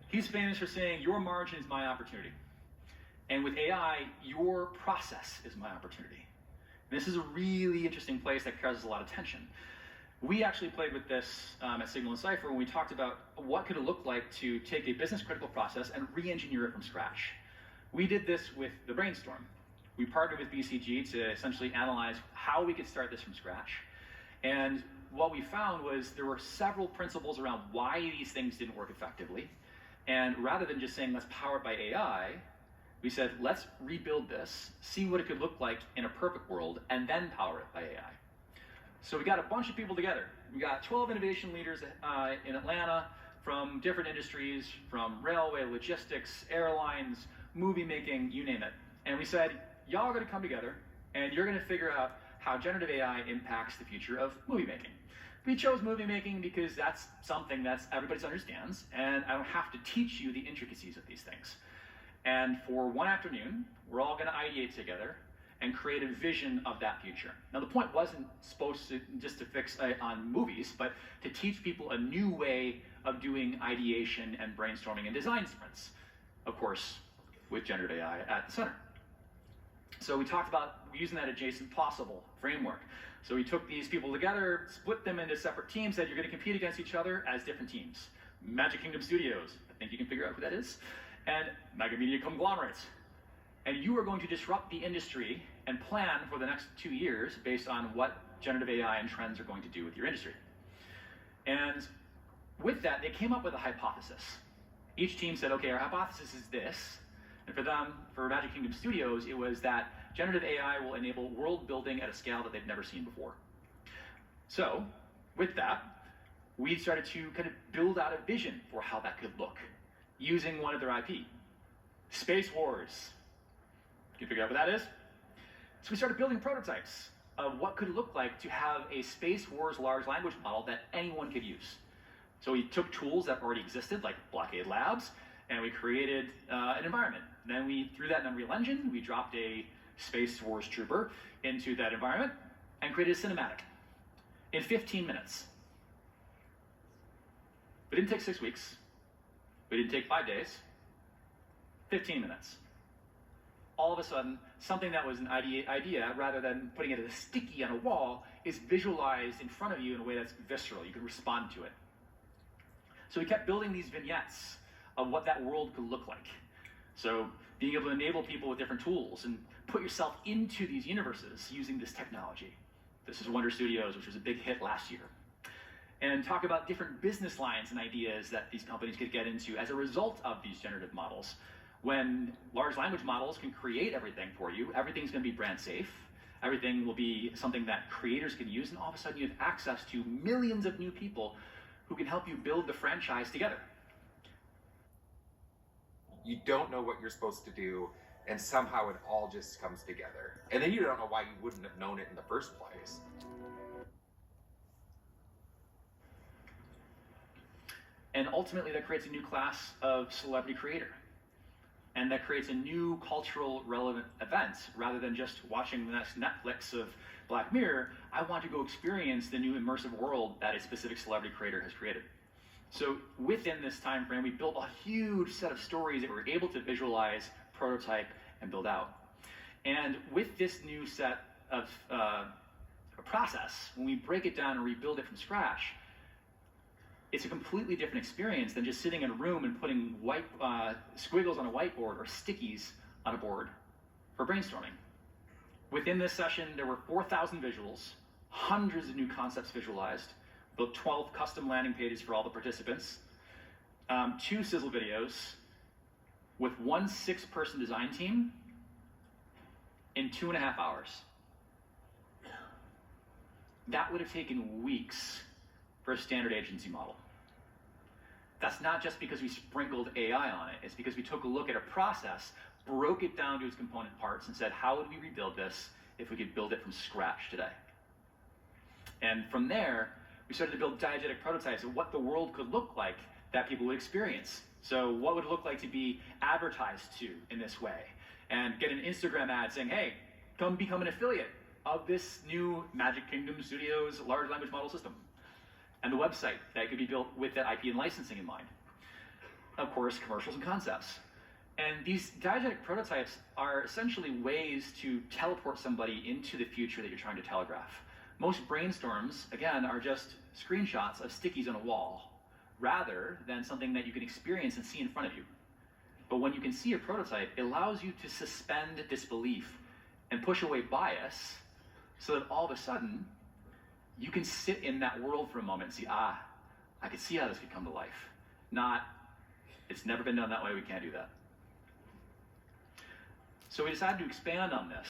He's famous for saying, your margin is my opportunity. And with AI, your process is my opportunity. And this is a really interesting place that causes a lot of tension. We actually played with this at Signal and Cypher when we talked about what could it look like to take a business critical process and re-engineer it from scratch. We did this with the brainstorm. We partnered with BCG to essentially analyze how we could start this from scratch. And what we found was there were several principles around why these things didn't work effectively. And rather than just saying, let's power it by AI, we said, let's rebuild this, see what it could look like in a perfect world, and then power it by AI. So we got a bunch of people together. We got 12 innovation leaders in Atlanta from different industries, from railway, logistics, airlines, movie making, you name it. And we said, y'all are gonna come together and you're gonna figure out how generative AI impacts the future of movie making. We chose movie making because that's something that everybody understands, and I don't have to teach you the intricacies of these things. And for one afternoon, we're all gonna ideate together and create a vision of that future. Now the point wasn't supposed to just to fix on movies, but to teach people a new way of doing ideation and brainstorming and design sprints, of course, with generative AI at the center. So we talked about using that adjacent possible framework. So we took these people together, split them into separate teams, said you're gonna compete against each other as different teams. Magic Kingdom Studios, I think you can figure out who that is, and Mega Media Conglomerates. And you are going to disrupt the industry and plan for the next 2 years based on what generative AI and trends are going to do with your industry. And with that, they came up with a hypothesis. Each team said, okay, our hypothesis is this. And for them, for Magic Kingdom Studios, it was that generative AI will enable world building at a scale that they've never seen before. So with that, we started to kind of build out a vision for how that could look using one of their IP. Space Wars. Can you figure out what that is? So we started building prototypes of what could it look like to have a Space Wars large language model that anyone could use. So we took tools that already existed, like Blockade Labs, and we created an environment. Then we threw that in Unreal Engine, we dropped a Space Wars trooper into that environment and created a cinematic in 15 minutes. It didn't take 6 weeks. It didn't take 5 days. 15 minutes. All of a sudden, something that was an idea, rather than putting it as a sticky on a wall, is visualized in front of you in a way that's visceral. You can respond to it. So we kept building these vignettes of what that world could look like. So being able to enable people with different tools and put yourself into these universes using this technology. This is Wonder Studios, which was a big hit last year. And talk about different business lines and ideas that these companies could get into as a result of these generative models. When large language models can create everything for you, everything's gonna be brand safe, everything will be something that creators can use, and all of a sudden you have access to millions of new people who can help you build the franchise together. You don't know what you're supposed to do, and somehow it all just comes together. And then you don't know why you wouldn't have known it in the first place. And ultimately that creates a new class of celebrity creator. And that creates a new cultural relevant event. Rather than just watching the next Netflix of Black Mirror, I want to go experience the new immersive world that a specific celebrity creator has created. So within this time frame, we built a huge set of stories that we're able to visualize, prototype, and build out. And with this new set of process, when we break it down and rebuild it from scratch, it's a completely different experience than just sitting in a room and putting white squiggles on a whiteboard or stickies on a board for brainstorming. Within this session, there were 4,000 visuals, hundreds of new concepts visualized, built 12 custom landing pages for all the participants, 2 sizzle videos, with 1 6-person design team in 2.5 hours. That would have taken weeks for a standard agency model. That's not just because we sprinkled AI on it, it's because we took a look at a process, broke it down to its component parts, and said, how would we rebuild this if we could build it from scratch today? And from there, we started to build diegetic prototypes of what the world could look like that people would experience. So what would it look like to be advertised to in this way? And get an Instagram ad saying, hey, come become an affiliate of this new Magic Kingdom Studios large language model system. And the website that could be built with that IP and licensing in mind. of course, commercials and concepts. And these diegetic prototypes are essentially ways to teleport somebody into the future that you're trying to telegraph. Most brainstorms, again, are just screenshots of stickies on a wall, rather than something that you can experience and see in front of you. But when you can see a prototype, it allows you to suspend disbelief and push away bias so that all of a sudden, you can sit in that world for a moment and see, I could see how this could come to life. Not, it's never been done that way, we can't do that. So we decided to expand on this